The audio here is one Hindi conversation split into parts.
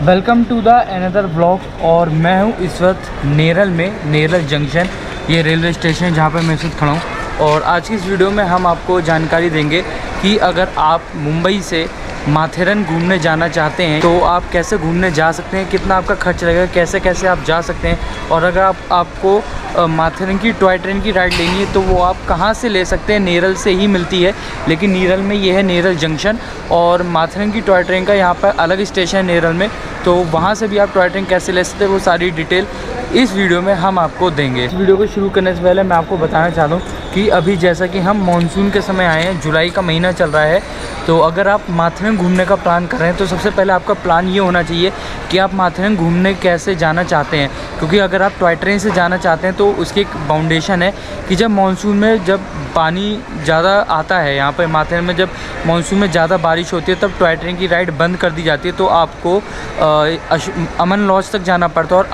Welcome to the another vlog. और मैं हूँ इस वक्त नेरल में, नेरल जंक्शन, ये रेलवे स्टेशन है जहाँ पर मैं इस वक्त खड़ा हूँ। और आज की इस वीडियो में हम आपको जानकारी देंगे कि अगर आप मुंबई से माथेरन घूमने जाना चाहते हैं तो आप कैसे घूमने जा सकते हैं, कितना आपका खर्च लगेगा, कैसे कैसे आप जा सकते हैं। और अगर आपको माथेरन की टॉय ट्रेन की राइड लेनी है तो वो आप कहाँ से ले सकते हैं। नेरल से ही मिलती है, लेकिन नेरल में ये है नेरल जंक्शन, और माथेरन की टॉय ट्रेन का यहाँ पर अलग स्टेशन है नेरल में, तो वहाँ से भी आप टॉय ट्रेन कैसे ले सकते हैं वो सारी डिटेल इस वीडियो में हम आपको देंगे। इस वीडियो को शुरू करने से पहले मैं आपको बताना चाहता हूँ कि अभी जैसा कि हम मानसून के समय आए हैं, जुलाई का महीना चल रहा है, तो अगर आप माथेरन घूमने का प्लान कर रहे हैं तो सबसे पहले आपका प्लान ये होना चाहिए कि आप माथेरन घूमने कैसे जाना चाहते हैं। क्योंकि अगर आप टॉय ट्रेन से जाना चाहते हैं तो उसकी एक बाउंडेशन है कि जब मानसून में जब पानी ज़्यादा आता है, यहाँ पर माथेरन में जब मानसून में ज़्यादा बारिश होती है तब टॉय ट्रेन की राइड बंद कर दी जाती है, तो आपको अमन लॉज तक जाना पड़ता है और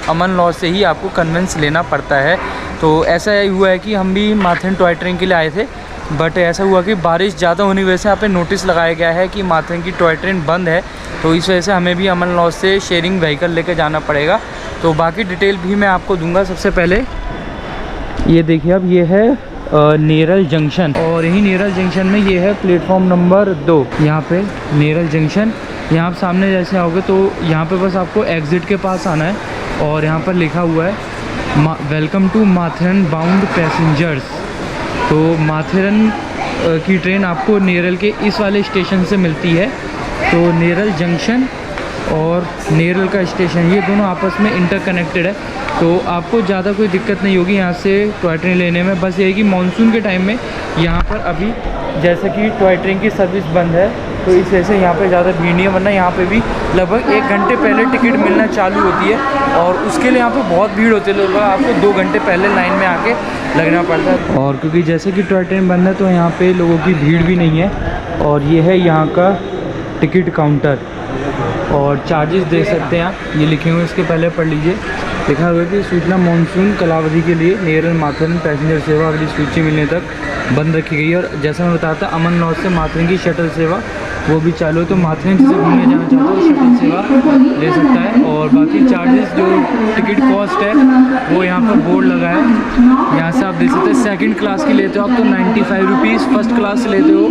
अमन लॉज से ही आपको कन्वेंस लेना पड़ता है। तो ऐसा हुआ है कि हम भी माथेरन टॉय ट्रेन के लिए आए थे, बट ऐसा हुआ कि बारिश ज़्यादा होने की वजह से यहाँ पे नोटिस लगाया गया है कि माथेरन की टॉय ट्रेन बंद है, तो इस वजह से हमें भी अमन लॉज से शेयरिंग व्हीकल लेकर जाना पड़ेगा। तो बाकी डिटेल भी मैं आपको दूंगा। सबसे पहले ये देखिए, अब ये है नेरल जंक्शन, और यही नेरल जंक्शन में ये है प्लेटफॉर्म नंबर 2। यहाँ पे नेरल जंक्शन, यहाँ आप सामने जैसे आओगे तो यहाँ पे बस आपको एग्ज़िट के पास आना है, और यहाँ पर लिखा हुआ है welcome to Matheran bound passengers. तो माथेरन की ट्रेन आपको नेरल के इस वाले स्टेशन से मिलती है। तो नेरल जंक्शन और नेरल का स्टेशन ये दोनों आपस में इंटरकनेक्टेड है, तो आपको ज़्यादा कोई दिक्कत नहीं होगी यहाँ से टॉय ट्रेन लेने में। बस ये है कि मानसून के टाइम में यहाँ पर अभी जैसे कि टॉय ट्रेन की सर्विस बंद है तो इस वजह से यहाँ पे ज़्यादा भीड़ नहीं है, वरना यहाँ पे भी लगभग 1 घंटे पहले टिकट मिलना चालू होती है, और उसके लिए यहाँ पे बहुत भीड़ होती है। लोग आपको 2 घंटे पहले लाइन में आके लगना पड़ता है। और क्योंकि जैसे कि टॉय ट्रेन बंद है तो यहाँ पे लोगों की भीड़ भी नहीं है। और ये है यहाँ का टिकट काउंटर, और चार्जेस दे सकते हैं आप, ये लिखे हुए इसके पहले पढ़ लीजिए। लिखा हुआ है कि सूचना मानसून कालावधि के लिए नेरल माथेरन पैसेंजर सेवा अगली सूची मिलने तक बंद रखी गई है। और जैसा मैं बताया था, अमन लॉज से माथेरन की शटल सेवा वो भी चालू है, तो माथेरन से घूमने जाना चाहता है तो शटल सेवा ले सकता है। और बाकी चार्जेस जो टिकट कॉस्ट है वो यहाँ पर बोर्ड लगा है, यहाँ से आप देख सकते हैं। सेकंड क्लास की लेते हो आप तो 95 रुपीज़, फर्स्ट क्लास लेते हो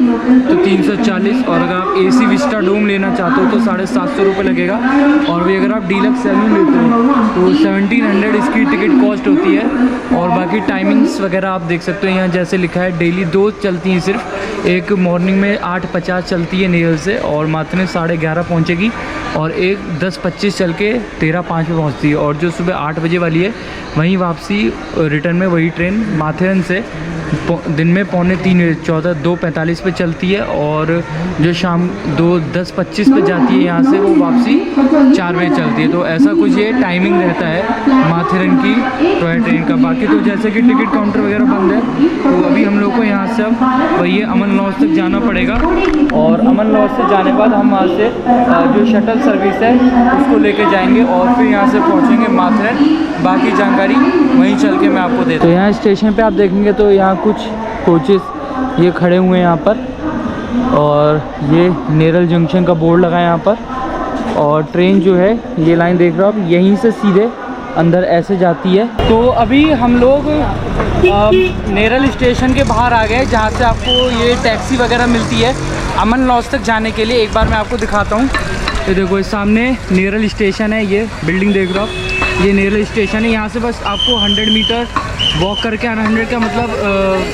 तो 340, और अगर आप AC विस्टा डोम लेना चाहते हो तो 750 रुपये लगेगा। और भी अगर आप डीलक्स सैलून लेते हो तो 1700 इसकी टिकट कॉस्ट होती है। और बाकी टाइमिंग्स वगैरह आप देख सकते हो, यहाँ जैसे लिखा है डेली 2 चलती हैं सिर्फ, एक मॉर्निंग में 8:50 चलती है नेरल से और माथेरन 11:30 पहुँचेगी, और एक 10:25 चल के 13:05 पे पहुँचती है। और जो सुबह 8 बजे वाली है वहीं वापसी रिटर्न में वही ट्रेन माथेरन से दिन में 2:45 2:45 पे चलती है, और जो शाम 2:10-25 पे जाती है यहाँ से वो वापसी 4 बजे चलती है। तो ऐसा कुछ ये टाइमिंग रहता है माथेरन की टॉय ट्रेन का। बाकी तो जैसे कि टिकट काउंटर वगैरह बंद है, तो अभी हम लोग को यहाँ से अब वही अमन लॉज तक जाना पड़ेगा, और अमन लॉज से जाने के बाद हम वहाँ से जो शटल सर्विस है उसको लेके जाएंगे और फिर यहाँ से पहुँचेंगे माथेरन। बाकी जानकारी वहीं चल के मैं आपको देता हूँ। तो यहाँ स्टेशन पे आप देखेंगे तो यहाँ कुछ कोचेस ये खड़े हुए हैं यहाँ पर, और ये नेरल जंक्शन का बोर्ड लगा है यहाँ पर। और ट्रेन जो है ये लाइन देख रहे हो आप, यहीं से सीधे अंदर ऐसे जाती है। तो अभी हम लोग नेरल स्टेशन के बाहर आ गए, जहाँ से आपको ये टैक्सी वगैरह मिलती है अमन लॉज तक जाने के लिए। एक बार मैं आपको दिखाता हूँ। ये देखो, इस सामने नेरल स्टेशन है, ये बिल्डिंग देख रहे हो आप, ये नेरल स्टेशन है। यहाँ से बस आपको 100 मीटर वॉक करके आना, 100 का मतलब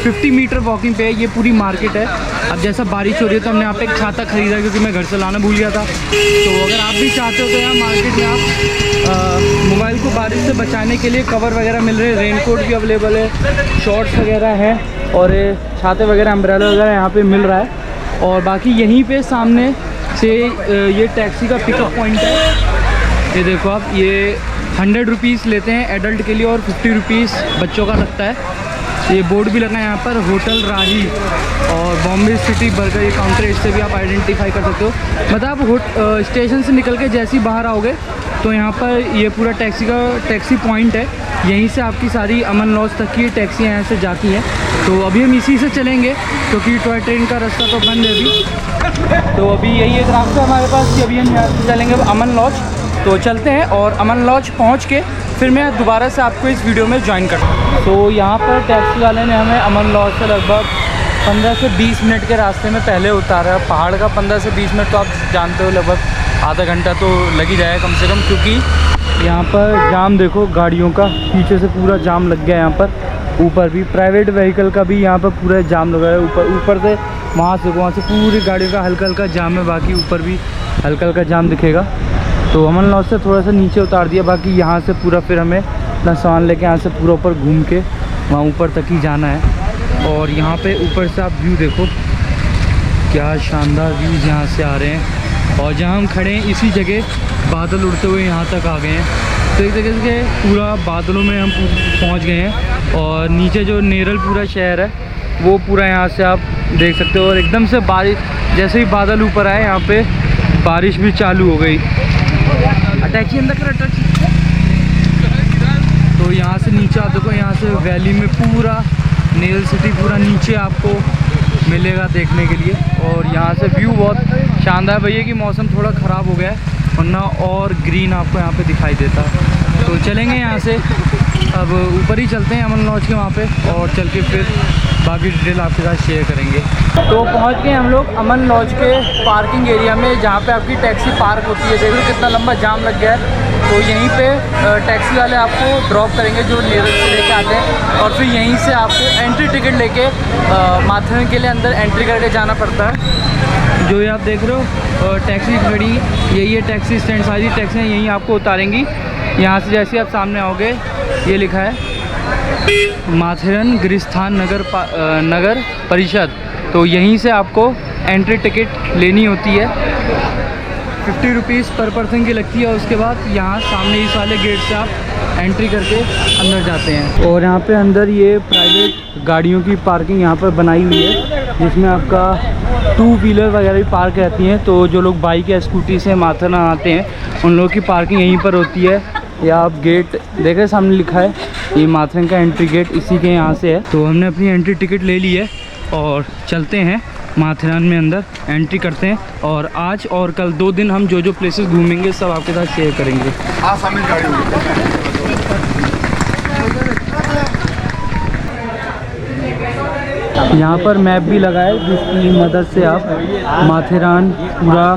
50 मीटर वॉकिंग पे है। ये पूरी मार्केट है। अब जैसा बारिश हो रही है तो हमने यहाँ पे एक छाता ख़रीदा क्योंकि मैं घर से लाना भूल गया था। तो अगर आप भी चाहते हो तो यहाँ मार्केट में आप मोबाइल को बारिश से बचाने के लिए कवर वगैरह मिल रहे हैं, रेनकोट भी अवेलेबल है, शॉर्ट्स वगैरह हैं, और छाते वगैरह अम्ब्रेला वगैरह यहाँ पर मिल रहा है। और बाकी यहीं पर सामने से ये टैक्सी का पिकअप पॉइंट है। ये देखो आप, ये 100 रुपीज़ लेते हैं एडल्ट के लिए और 50 रुपीज़ बच्चों का लगता है। ये बोर्ड भी लगा है यहाँ पर, होटल राही और बॉम्बे सिटी बर्गर, ये काउंटर, इससे भी आप आइडेंटिफाई कर सकते हो। मतलब आप स्टेशन से निकल के जैसे ही बाहर आओगे तो यहाँ पर ये पूरा टैक्सी पॉइंट है, यहीं से आपकी सारी अमन लॉज तक की टैक्सियाँ यहाँ से जाती हैं। तो अभी हम इसी से चलेंगे क्योंकि टॉय ट्रेन का रास्ता तो बंद है अभी। तो अभी यही एक रास्ता है हमारे पास कि अभी हम यहाँ से चलेंगे अमन लॉज। तो चलते हैं और अमन लॉज पहुँच के फिर मैं दोबारा से आपको इस वीडियो में ज्वाइन करता हूँ। तो यहाँ पर टैक्सी वाले ने हमें अमन लॉज से लगभग 15 से 20 मिनट के रास्ते में पहले उतारा है। पहाड़ का 15 से 20 मिनट तो आप जानते हो, लगभग आधा घंटा तो लग ही जाएगा कम से कम, क्योंकि यहाँ पर जाम देखो गाड़ियों का, पीछे से पूरा जाम लग गया है। यहाँ पर ऊपर भी प्राइवेट व्हीकल का भी यहाँ पर पूरा जाम लगा है। ऊपर से वहाँ से पूरी गाड़ियों का हल्का हल्का जाम है, बाकी ऊपर भी हल्का हल्का जाम दिखेगा। तो अमन लॉज से थोड़ा सा नीचे उतार दिया, बाकी यहाँ से पूरा फिर हमें अपना सामान लेके यहाँ से पूरा ऊपर घूम के वहाँ ऊपर तक ही जाना है। और यहाँ पे ऊपर से आप व्यू देखो, क्या शानदार व्यूज़ यहाँ से आ रहे हैं। और जहाँ हम खड़े हैं इसी जगह बादल उड़ते हुए यहाँ तक आ गए हैं। तो एक तरीके से पूरा बादलों में हम पहुँच गए हैं। और नीचे जो नेरल पूरा शहर है वो पूरा यहाँ से आप देख सकते हो। और एकदम से बारिश, जैसे ही बादल ऊपर आए यहाँ पे बारिश भी चालू हो गई। टैक्सी अंदर कर टैक्सी। तो यहाँ से नीचे आप देखो, यहाँ से वैली में पूरा नेरल सिटी पूरा नीचे आपको मिलेगा देखने के लिए। और यहाँ से व्यू बहुत शानदार। भैया कि मौसम थोड़ा ख़राब हो गया है, वरना और ग्रीन आपको यहाँ पे दिखाई देता। तो चलेंगे यहाँ से, अब ऊपर ही चलते हैं अमन लॉज के वहाँ पे, और चल के फिर बाकी डिटेल आपके साथ शेयर करेंगे। तो पहुँच गए हम लोग अमन लॉज के पार्किंग एरिया में, जहाँ पे आपकी टैक्सी पार्क होती है। देख लो कितना लंबा जाम लग गया है। तो यहीं पे टैक्सी वाले आपको ड्रॉप करेंगे जो नेरल से लेके आते हैं, और फिर यहीं से आपको एंट्री टिकट लेके माथेरन के लिए अंदर एंट्री करके जाना पड़ता है। जो ये आप देख रहे हो टैक्सी खड़ी, यही है टैक्सी स्टैंड। सारी टैक्सियाँ यहीं आपको उतारेंगी। यहाँ से जैसे आप सामने आओगे ये लिखा है माथेरन गिरिस्थान नगर परिषद। तो यहीं से आपको एंट्री टिकट लेनी होती है, 50 रुपीज़ पर पर्सन की लगती है। उसके बाद यहाँ सामने इस वाले गेट से आप एंट्री करके अंदर जाते हैं। और यहाँ पे अंदर ये प्राइवेट गाड़ियों की पार्किंग यहाँ पर बनाई हुई है, जिसमें आपका 2 व्हीलर वगैरह भी पार्क रहती हैं। तो जो लोग बाइक या स्कूटी से माथेरन आते हैं उन लोगों की पार्किंग यहीं पर होती है। या आप गेट देख रहे सामने लिखा है, ये माथेरन का एंट्री गेट इसी के यहाँ से है। तो हमने अपनी एंट्री टिकट ले ली है और चलते हैं माथेरन में अंदर एंट्री करते हैं। और आज और कल 2 दिन हम जो जो प्लेसेस घूमेंगे सब आपके साथ शेयर करेंगे। यहाँ पर मैप भी लगा है, जिसकी मदद से आप माथेरन पूरा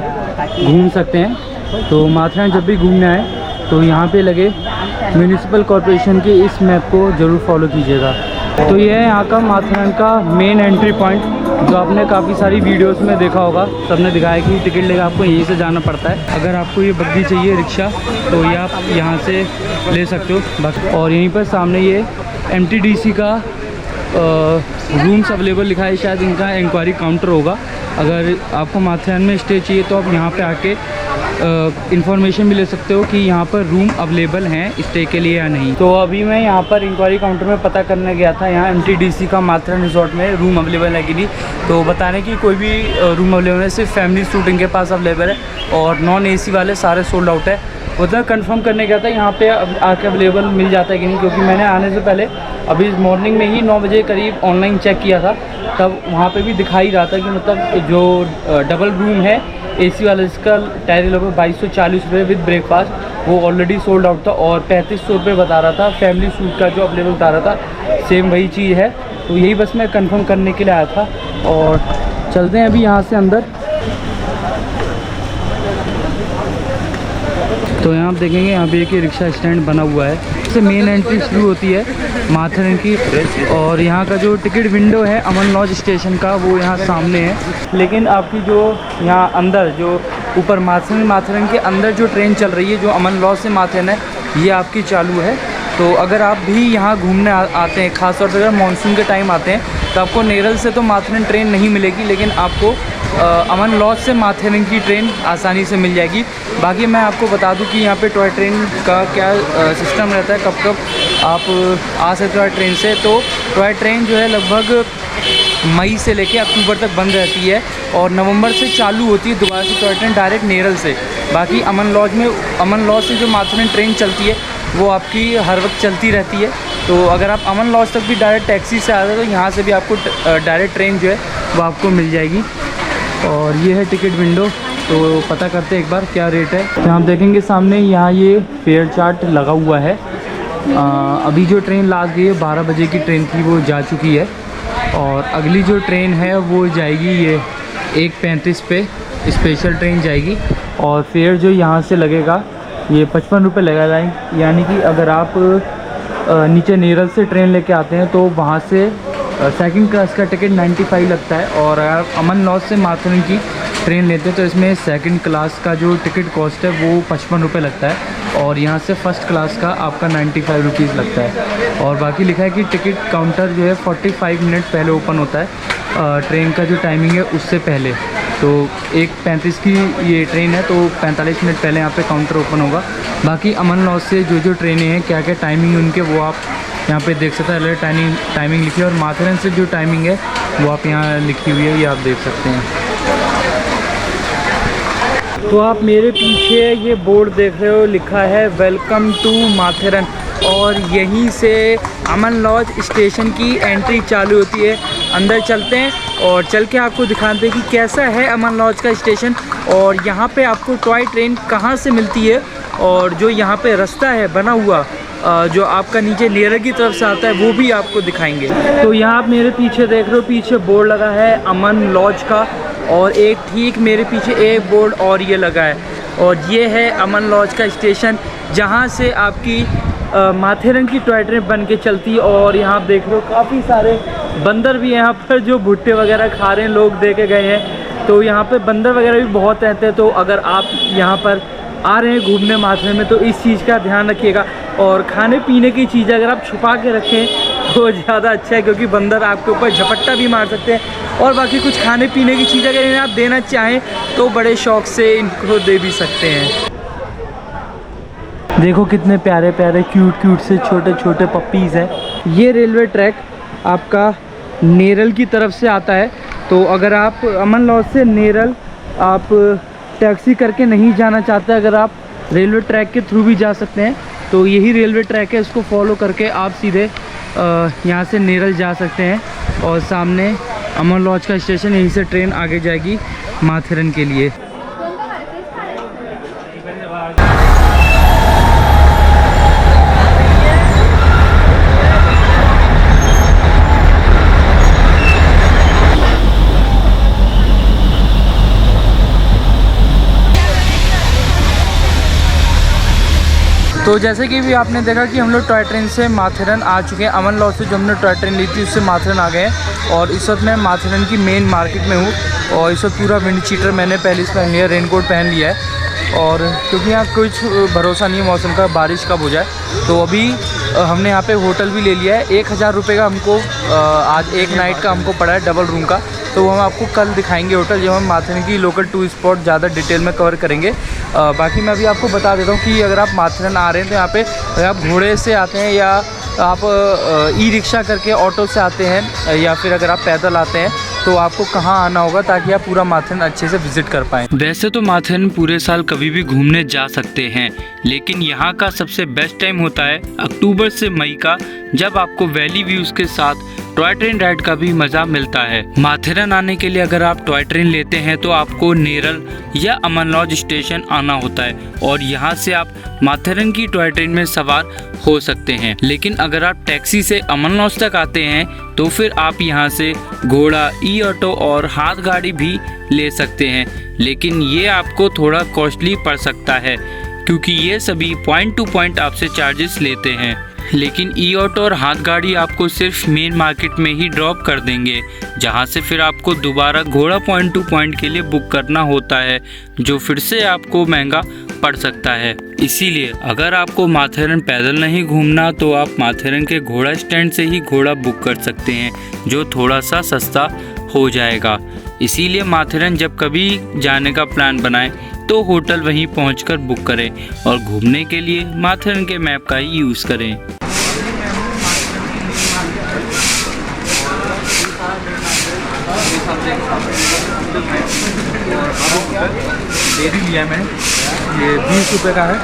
घूम सकते हैं। तो माथेरन जब भी घूमने आए तो यहाँ पे लगे म्यूनिसिपल कॉरपोरेशन के इस मैप को ज़रूर फॉलो कीजिएगा। तो ये है यहाँ का माथेरन का मेन एंट्री पॉइंट, जो आपने काफ़ी सारी वीडियोस में देखा होगा। सबने दिखाया कि टिकट लेकर आपको यहीं से जाना पड़ता है। अगर आपको ये बग्गी चाहिए रिक्शा तो ये आप यहाँ से ले सकते हो। और यहीं पर सामने ये MTDC का रूम्स अवेलेबल लिखा है, शायद इनका इंक्वायरी काउंटर होगा। अगर आपको माथेरन में स्टे चाहिए तो आप यहाँ पे आके इन्फॉर्मेशन भी ले सकते हो कि यहाँ पर रूम अवेलेबल हैं स्टे के लिए या नहीं। तो अभी मैं यहाँ पर इंक्वायरी काउंटर में पता करने गया था, यहाँ MTDC का माथेरन रिजॉर्ट में रूम अवेलेबल है कि नहीं। तो बताने की कोई भी रूम अवेलेबल है, सिर्फ फैमिली स्टूडेंट के पास अवेलेबल है, और नॉन AC वाले सारे सोल्ड आउट है। उधर कंफर्म करने गया था यहाँ पे आके अवेलेबल मिल जाता है कि नहीं, क्योंकि मैंने आने से पहले अभी मॉर्निंग में ही 9 बजे करीब ऑनलाइन चेक किया था, तब वहाँ पे भी दिखाई रहा था कि मतलब जो डबल रूम है AC वाला, जिसका टैरिफ लगभग 2240 रुपये विद ब्रेकफास्ट, वो ऑलरेडी सोल्ड आउट था। और 3500 रुपये बता रहा था फैमिली सूट का जो अवेलेबल बता रहा था, सेम वही चीज़ है। तो यही बस मैं कंफर्म करने के लिए आया था। और चलते हैं अभी यहाँ से अंदर। तो यहाँ आप देखेंगे यहाँ पे एक रिक्शा स्टैंड बना हुआ है, इससे मेन एंट्री शुरू होती है माथेरन की। और यहाँ का जो टिकट विंडो है अमन लॉज स्टेशन का, वो यहाँ सामने है। लेकिन आपकी जो यहाँ अंदर जो ऊपर माथेरन के अंदर जो ट्रेन चल रही है, जो अमन लॉज से माथेरन है, ये आपकी चालू है। तो अगर आप भी यहाँ घूमने आते हैं, ख़ासतौर पर अगर मानसून के टाइम आते हैं, तो आपको नेरल से तो माथेरन ट्रेन नहीं मिलेगी, लेकिन आपको अमन लॉज से माथेरन की ट्रेन आसानी से मिल जाएगी। बाकी मैं आपको बता दूं कि यहाँ पे टॉय ट्रेन का क्या सिस्टम रहता है, कब कब आप आ सकते हो टॉय ट्रेन से। तो टॉय ट्रेन जो है लगभग मई से लेके अक्टूबर तक बंद रहती है, और नवंबर से चालू होती है दोबारा से टॉय ट्रेन डायरेक्ट नेरल से। बाकी अमन लॉज से जो माथेरन ट्रेन चलती है वो आपकी हर वक्त चलती रहती है। तो अगर आप अमन लॉज तक भी डायरेक्ट टैक्सी से आते हैं तो यहाँ से भी आपको डायरेक्ट ट्रेन जो है वो आपको मिल जाएगी। और ये है टिकट विंडो, तो पता करते हैं एक बार क्या रेट है। तो आप देखेंगे सामने यहाँ ये फेयर चार्ट लगा हुआ है। अभी जो ट्रेन लास्ट गई है 12 बजे की ट्रेन थी, वो जा चुकी है। और अगली जो ट्रेन है वो जाएगी ये 1:35 पे स्पेशल ट्रेन जाएगी। और फेयर जो यहाँ से लगेगा ये 55 रुपये लगेगा। यानी कि अगर आप नीचे नेरल से ट्रेन लेके आते हैं तो वहाँ से सेकंड क्लास का टिकट 95 लगता है। और अगर आप अमन लॉज से माथेरन की ट्रेन लेते हैं तो इसमें सेकंड क्लास का जो टिकट कॉस्ट है वो 55 रुपये लगता है। और यहाँ से फ़र्स्ट क्लास का आपका 95 रुपीज़ लगता है। और बाकी लिखा है कि टिकट काउंटर जो है 45 मिनट पहले ओपन होता है ट्रेन का जो टाइमिंग है उससे पहले। तो 1:35 की ये ट्रेन है तो 45 मिनट पहले यहाँ पे काउंटर ओपन होगा। बाकी अमन लॉज से जो ट्रेनें हैं क्या क्या टाइमिंग है उनके वो आप यहाँ पे देख सकते हैं। अलग टाइमिंग लिखी है। और माथेरन से जो टाइमिंग है वो आप यहाँ लिखी हुई है, ये आप देख सकते हैं। तो आप मेरे पीछे ये बोर्ड देख रहे हो, लिखा है वेलकम टू माथेरन। और यहीं से अमन लॉज स्टेशन की एंट्री चालू होती है। अंदर चलते हैं और चल के आपको दिखाते हैं कि कैसा है अमन लॉज का स्टेशन। और यहाँ पे आपको टॉय ट्रेन कहाँ से मिलती है और जो यहाँ पे रास्ता है बना हुआ जो आपका नीचे नेरल की तरफ से आता है वो भी आपको दिखाएंगे। तो यहाँ आप मेरे पीछे देख रहे हो, पीछे बोर्ड लगा है अमन लॉज का। और एक ठीक मेरे पीछे एक बोर्ड और ये लगा है। और ये है अमन लॉज का स्टेशन जहाँ से आपकी माथेरन की टॉय ट्रेन बन के चलती है। और यहाँ आप देख रहे हो काफ़ी सारे बंदर भी यहाँ पर जो भुट्टे वगैरह खा रहे हैं, लोग दे के गए हैं। तो यहाँ पे बंदर वगैरह भी बहुत रहते हैं। तो अगर आप यहाँ पर आ रहे हैं घूमने माथेरन में तो इस चीज़ का ध्यान रखिएगा। और खाने पीने की चीज़ें अगर आप छुपा के रखें तो ज़्यादा अच्छा है, क्योंकि बंदर आपके ऊपर झपट्टा भी मार सकते हैं। और बाकी कुछ खाने पीने की चीज़ अगर इन्हें आप देना चाहें तो बड़े शौक़ से इनको दे भी सकते हैं। देखो कितने प्यारे प्यारे क्यूट से छोटे छोटे पप्पीज़ हैं। ये रेलवे ट्रैक आपका नेरल की तरफ से आता है। तो अगर आप अमन लॉज से नेरल आप टैक्सी करके नहीं जाना चाहते, अगर आप रेलवे ट्रैक के थ्रू भी जा सकते हैं। तो यही रेलवे ट्रैक है, इसको फॉलो करके आप सीधे यहाँ से नेरल जा सकते हैं। और सामने अमन लॉज का स्टेशन, यहीं से ट्रेन आगे जाएगी माथेरन के लिए। तो जैसे कि भी आपने देखा कि हम लोग टॉय ट्रेन से माथेरन आ चुके हैं। अमन लॉज से जो हमने टॉय ट्रेन ली थी उससे माथेरन आ गए हैं। और इस वक्त मैं माथेरन की मेन मार्केट में हूँ। और इस वक्त पूरा विंड चीटर मैंने पहले से पहन लिया, रेनकोट पहन लिया है। और क्योंकि यहाँ कुछ भरोसा नहीं है मौसम का, बारिश कब हो जाए। तो अभी हमने यहाँ पे होटल भी ले लिया है। 1000 रुपये का हमको आज एक नाइट का हमको पड़ा है, डबल रूम का। तो वो हम आपको कल दिखाएंगे होटल, जब हम माथेरन की लोकल टूरिस्ट स्पॉट ज़्यादा डिटेल में कवर करेंगे। बाकी मैं अभी आपको बता देता हूँ कि अगर आप माथेरन आ रहे हैं तो यहाँ पे अगर आप घोड़े से आते हैं या आप ई रिक्शा करके ऑटो से आते हैं या फिर अगर आप पैदल आते हैं तो आपको कहाँ आना होगा ताकि आप पूरा माथेरन अच्छे से विजिट कर पाएँ। वैसे तो माथेरन पूरे साल कभी भी घूमने जा सकते हैं, लेकिन यहाँ का सबसे बेस्ट टाइम होता है अक्टूबर से मई का, जब आपको वैली व्यूज के साथ टॉय ट्रेन राइड का भी मजा मिलता है। माथेरन आने के लिए अगर आप टॉय ट्रेन लेते हैं तो आपको नेरल या अमन लॉज स्टेशन आना होता है और यहाँ से आप माथेरन की टॉय ट्रेन में सवार हो सकते हैं। लेकिन अगर आप टैक्सी से अमन लॉज तक आते हैं तो फिर आप यहाँ से घोड़ा, ई ऑटो और हाथ गाड़ी भी ले सकते हैं। लेकिन ये आपको थोड़ा कॉस्टली पड़ सकता है क्योंकि ये सभी पॉइंट टू पॉइंट आपसे चार्जेस लेते हैं। लेकिन ई ऑटो और हाथ गाड़ी आपको सिर्फ मेन मार्केट में ही ड्रॉप कर देंगे, जहां से फिर आपको दोबारा घोड़ा पॉइंट टू पॉइंट के लिए बुक करना होता है, जो फिर से आपको महंगा पड़ सकता है। इसीलिए अगर आपको माथेरन पैदल नहीं घूमना तो आप माथेरन के घोड़ा स्टैंड से ही घोड़ा बुक कर सकते हैं, जो थोड़ा सा सस्ता हो जाएगा। इसीलिए माथेरन जब कभी जाने का प्लान बनाएं तो होटल वहीं पहुंचकर बुक करें और घूमने के लिए माथेरन के मैप का ही यूज़ करें। दे भी लिया मैंने, ये 20 रुपये का है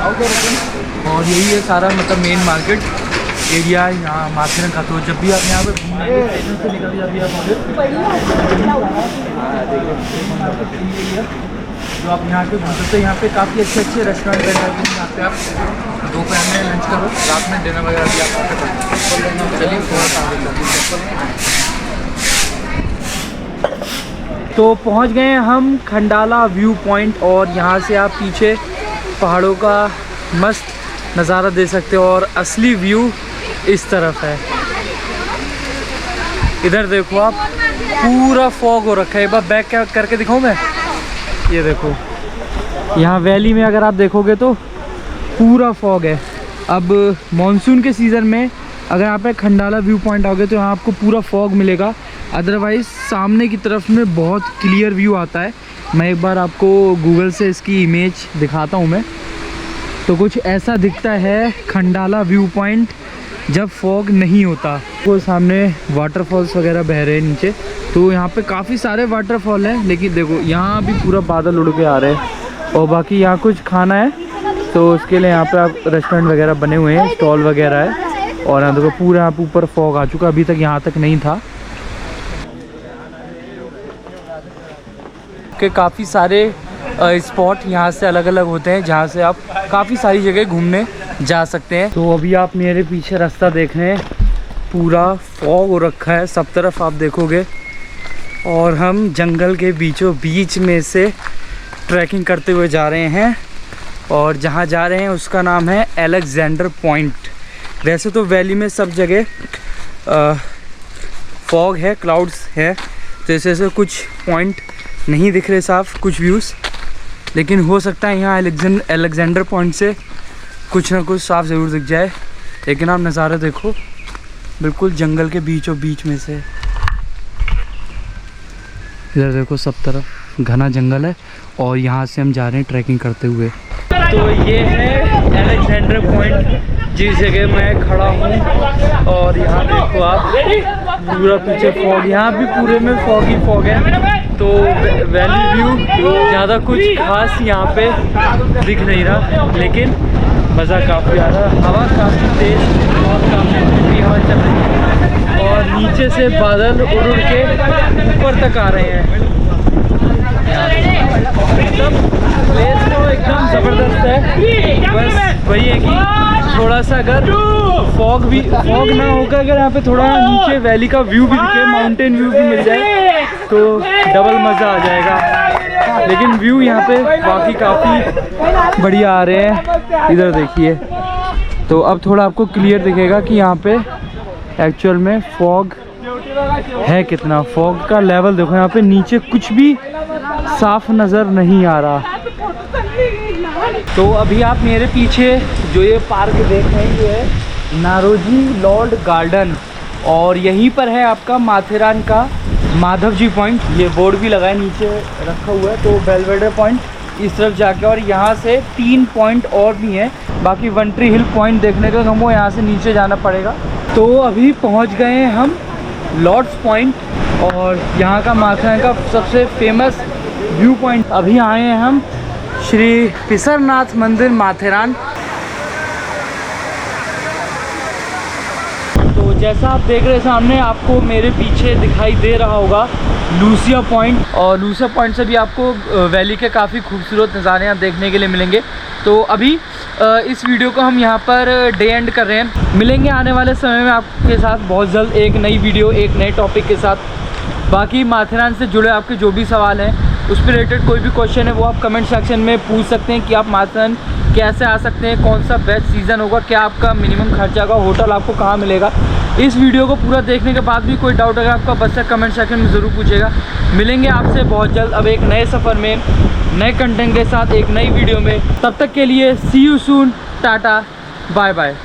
और यही है सारा मतलब मेन मार्केट एरिया है यहाँ माथेरन का। तो जब भी आप यहाँ पे घूमेंगे स्टेशन से निकल जाती है जो आप यहाँ पे घूम सकते हैं। यहाँ पे काफ़ी अच्छे रेस्टोरेंट हैं यहाँ पे आप दोपहर में लंच करो, रात में डिनर वगैरह भी आप कर सकते हैं। चलिए थोड़ा सा आगे चलते हैं। तो पहुँच गए हैं हम खंडाला व्यू पॉइंट और यहाँ से आप पीछे पहाड़ों का मस्त नज़ारा दे सकते हो और असली व्यू इस तरफ है। इधर देखो आप, पूरा फॉग हो रखा है। एक बार बैक करके दिखाऊं मैं, ये देखो यहाँ वैली में अगर आप देखोगे तो पूरा फॉग है। अब मॉनसून के सीज़न में अगर यहाँ पे खंडाला व्यू पॉइंट आओगे तो यहाँ आपको पूरा फॉग मिलेगा, अदरवाइज़ सामने की तरफ में बहुत क्लियर व्यू आता है। मैं एक बार आपको गूगल से इसकी इमेज दिखाता हूँ मैं। तो कुछ ऐसा दिखता है खंडाला व्यू पॉइंट जब फॉग नहीं होता। वो सामने वाटरफॉल्स वगैरह बह रहे हैं नीचे, तो यहाँ पे काफ़ी सारे वाटरफॉल हैं, लेकिन देखो यहाँ भी पूरा बादल उड़ के आ रहे हैं। और बाकी यहाँ कुछ खाना है तो उसके लिए यहाँ पे आप रेस्टोरेंट वगैरह बने हुए हैं, स्टॉल वगैरह है। और यहाँ देखो पूरा यहाँ पे ऊपर फॉग आ चुका, अभी तक यहाँ तक नहीं था। के काफ़ी सारे स्पॉट यहाँ से अलग अलग होते हैं जहाँ से आप काफ़ी सारी जगह घूमने जा सकते हैं। तो अभी आप मेरे पीछे रास्ता देख रहे हैं, पूरा फॉग हो रखा है सब तरफ आप देखोगे। और हम जंगल के बीचों बीच में से ट्रैकिंग करते हुए जा रहे हैं और जहाँ जा रहे हैं उसका नाम है अलेक्जेंडर पॉइंट। वैसे तो वैली में सब जगह फॉग है, क्लाउड्स है, तो ऐसे कुछ पॉइंट नहीं दिख रहे साफ, कुछ व्यूज़, लेकिन हो सकता है यहाँ अलेक्जेंडर पॉइंट से कुछ ना कुछ साफ ज़रूर दिख जाए। लेकिन आप नज़ारा देखो, बिल्कुल जंगल के बीचों बीच में से। इधर देखो सब तरफ घना जंगल है और यहाँ से हम जा रहे हैं ट्रैकिंग करते हुए। तो ये है अलेक्जेंडर पॉइंट जिस जगह मैं खड़ा हूँ। और यहाँ देखो आप, पूरा पीछे फॉग, यहाँ भी पूरे में फॉग ही फॉग है। तो वैली व्यू ज़्यादा कुछ खास यहाँ पे दिख नहीं रहा, लेकिन मज़ा काफ़ी आ रहा है। हवा काफ़ी तेज़ और काफ़ी ठंडी हवा चल रही है और नीचे से बादल उड़ उड़ के ऊपर तक आ रहे हैं। एकदम प्लेस तो एकदम ज़बरदस्त है। बस वही है कि थोड़ा सा अगर फॉग ना होगा, अगर यहाँ पे थोड़ा नीचे वैली का व्यू भी दिखे, माउंटेन व्यू भी मिल जाए तो डबल मज़ा आ जाएगा। लेकिन व्यू यहाँ पे बाकी काफ़ी बढ़िया आ रहे हैं। इधर देखिए, तो अब थोड़ा आपको क्लियर दिखेगा कि यहाँ पे एक्चुअल में फॉग है कितना। फॉग का लेवल देखो, यहाँ पे नीचे कुछ भी साफ नज़र नहीं आ रहा। तो अभी आप मेरे पीछे जो ये पार्क देख रहे हैं, ये है नारोजी लॉर्ड गार्डन और यहीं पर है आपका माथेरान का माधव जी पॉइंट। ये बोर्ड भी लगा है, नीचे रखा हुआ है। तो बेलवेडर पॉइंट इस तरफ जाके, और यहाँ से 3 पॉइंट और भी हैं। बाकी वन ट्री हिल पॉइंट देखने का हमको यहाँ से नीचे जाना पड़ेगा। तो अभी पहुँच गए हैं हम लॉर्ड्स पॉइंट और यहाँ का माथेरान का सबसे फेमस व्यू पॉइंट। अभी आए हैं हम श्री पिसरनाथ मंदिर माथेरान। तो जैसा आप देख रहे हैं सामने, आपको मेरे पीछे दिखाई दे रहा होगा लूसिया पॉइंट, और लूसिया पॉइंट से भी आपको वैली के काफ़ी खूबसूरत नज़ारे यहाँ देखने के लिए मिलेंगे। तो अभी इस वीडियो को हम यहाँ पर डे एंड कर रहे हैं। मिलेंगे आने वाले समय में आपके साथ बहुत जल्द एक नई वीडियो, एक नए टॉपिक के साथ। बाकी माथेरान से जुड़े आपके जो भी सवाल हैं, उस पर रिलेटेड कोई भी क्वेश्चन है, वो आप कमेंट सेक्शन में पूछ सकते हैं कि आप माथेरान कैसे आ सकते हैं, कौन सा बेस्ट सीज़न होगा, क्या आपका मिनिमम खर्चा होगा, होटल आपको कहाँ मिलेगा। इस वीडियो को पूरा देखने के बाद भी कोई डाउट अगर आपका बच्चा कमेंट सेक्शन में ज़रूर पूछेगा। मिलेंगे आपसे बहुत जल्द अब एक नए सफ़र में, नए कंटेंट के साथ, एक नई वीडियो में। तब तक के लिए see you soon, tata, bye bye.